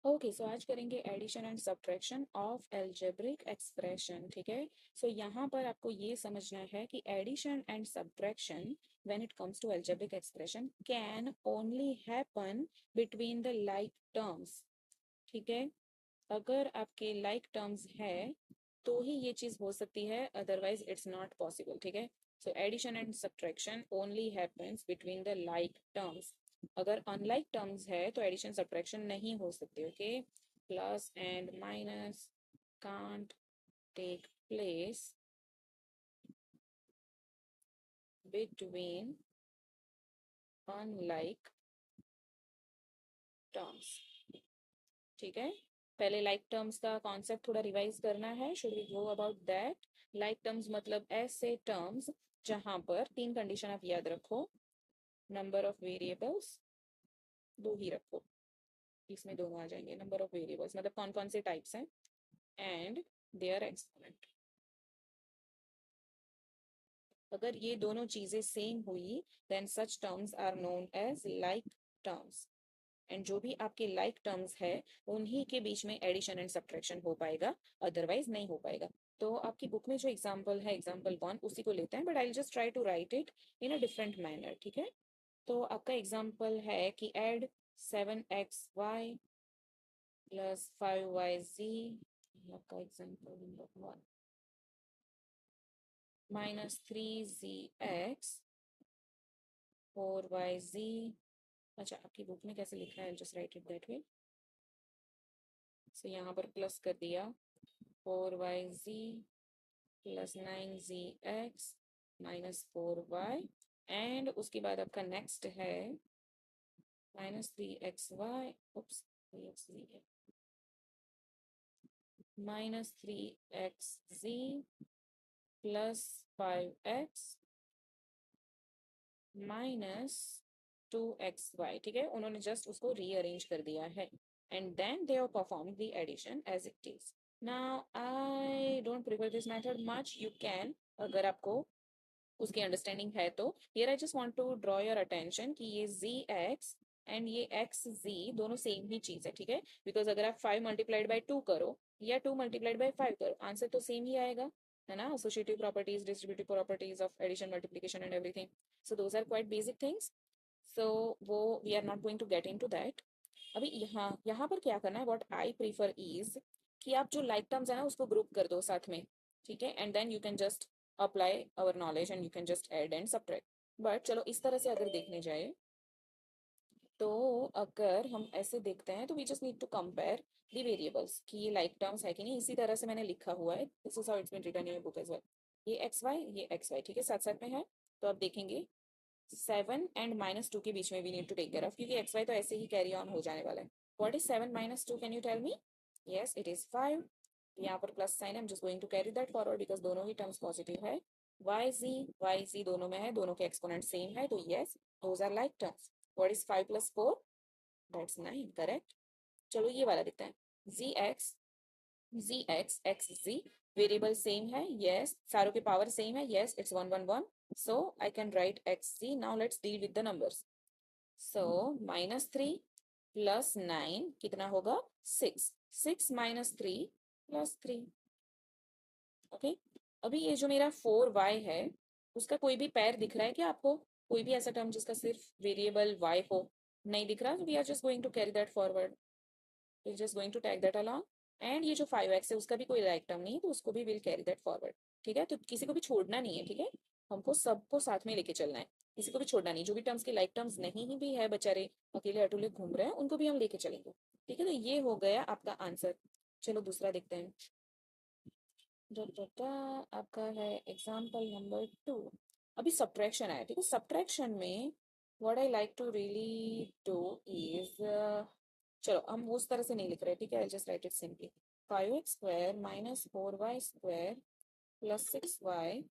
Okay so आज करेंगे addition and subtraction of algebraic expression. ठीक है, सो यहाँ पर आपको ये समझना है कि addition and subtraction when it comes to algebraic expression can only happen between the like terms. ठीक है, अगर आपके लाइक टर्म्स है तो ही ये चीज हो सकती है, अदरवाइज इट्स नॉट पॉसिबल। ठीक है, so addition and subtraction only happens between the like terms. अगर अनलाइक टर्म्स है तो एडिशन सब्ट्रैक्शन नहीं हो सकते। Okay, plus and minus can't take place between unlike terms. ठीक है, पहले लाइक टर्म्स का कॉन्सेप्ट थोड़ा रिवाइज करना है। Should we go about that? Like terms मतलब ऐसे टर्म्स जहां पर तीन कंडीशन आप याद रखो। नंबर ऑफ वेरिएबल्स दो ही रखो, इसमें दोनों आ जाएंगे। नंबर ऑफ वेरिएबल्स मतलब कौन कौन से टाइप्स हैं, एंड देयर एक्सपोनेंट। अगर ये दोनों चीजें सेम हुई then such terms are known as like terms. And जो भी आपके लाइक टर्म्स है उन्हीं के बीच में एडिशन एंड सब्ट्रैक्शन हो पाएगा, अदरवाइज नहीं हो पाएगा। तो आपकी बुक में जो एग्जाम्पल है एग्जाम्पल 1 उसी को लेते हैं, but I just try to write it in a different manner. ठीक है, तो आपका एग्जाम्पल है कि एड 7xy प्लस 5yz, आपका example number 1, minus 3zx 4yz। अच्छा, आपकी बुक में कैसे लिखा है, just write it that way. So यहाँ पर प्लस कर दिया 4yz plus 9zx minus 4y, and उसके बाद आपका नेक्स्ट है माइनस 3xy, उप्स 3xz minus 3xz plus 5x minus 2xy। ठीक है, उन्होंने जस्ट उसको रीअरेंज कर दिया है and then they have perform the addition as it is. Now I don't prefer this method much, you can, अगर आपको उसकी अंडरस्टैंडिंग है तो। Here I just want to draw your attention कि ये जी एक्स एंड ये X Z दोनों same ही चीज है। ठीक है, बिकॉज अगर आप 5 मल्टीप्लाइड बाई 2 करो या 2 मल्टीप्लाइड बाई 5 करो, आंसर तो सेम ही आएगा, है ना। Associative properties, distributive properties of addition, multiplication and everything, so those are quite basic things. So वो we are not going to get into that. अभी यहाँ यहाँ पर क्या करना है, व्हाट आई प्रीफर इज कि आप जो लाइक टर्म्स है ना उसको ग्रुप कर दो साथ में। ठीक है, and then you can just apply our knowledge and you can just add and subtract. But चलो इस तरह से अगर देखने जाए तो अगर हम ऐसे देखते हैं तो we just need to compare the variables कि ये लाइक टर्म्स है कि नहीं। इसी तरह से मैंने लिखा हुआ है, this is how it's been written in your book as well. ये एक्स वाई, ये एक्स वाई, ठीक है, साथ साथ में है। तो आप देखेंगे 7 and -2 के बीच में we need to take care of, क्योंकि एक्स वाई तो ऐसे ही कैरी ऑन हो जाने वाला है। What is 7 - 2, can you tell me? Yes, it is 5। यहाँ पर plus sign, I am just going to carry that forward because दोनों ही टर्म्स पॉजिटिव है। वाई जी दोनों में है, दोनों के एक्सपोनेंट सेम है, तो yes those are like terms. What is 5 + 4? That's 9, correct. चलो ये वाला देखते हैं, जी एक्स एक्स जी, वेरिएबल सेम है, यस, सारों के पावर सेम है, yes, it's 1 1 1, so I can write xc. Now let's deal with the numbers. So -3 + 9 कितना होगा? 6। 6 - 3 + 3। ओके, अभी ये जो मेरा 4y है उसका कोई भी पैर दिख रहा है क्या आपको? कोई भी ऐसा टर्म जिसका सिर्फ वेरिएबल y हो? नहीं दिख रहा, we are just going to carry that forward, we just going to tag that along. And ये जो 5x है उसका भी कोई लाइक टर्म नहीं है, तो उसको भी विल कैरी दैट फॉरवर्ड। ठीक है, तो किसी को भी छोड़ना नहीं है। ठीक है, हमको सबको साथ में लेके चलना है, किसी को भी छोड़ना नहीं। जो भी टर्म्स के लाइक टर्म्स नहीं भी है, बेचारे अकेले अटूले घूम रहे हैं, उनको भी हम लेके चलेंगे। ठीक है, तो ये हो गया आपका आंसर। चलो दूसरा देखते हैं। आपका है एग्जाम्पल नंबर 2। अभी सब्ट्रैक्शन आया। ठीक है, सब्ट्रैक्शन में what I like to really do is, चलो हम उस तरह से नहीं लिख रहे। ठीक है, I just write it simply, 5x² - 4y² + 6y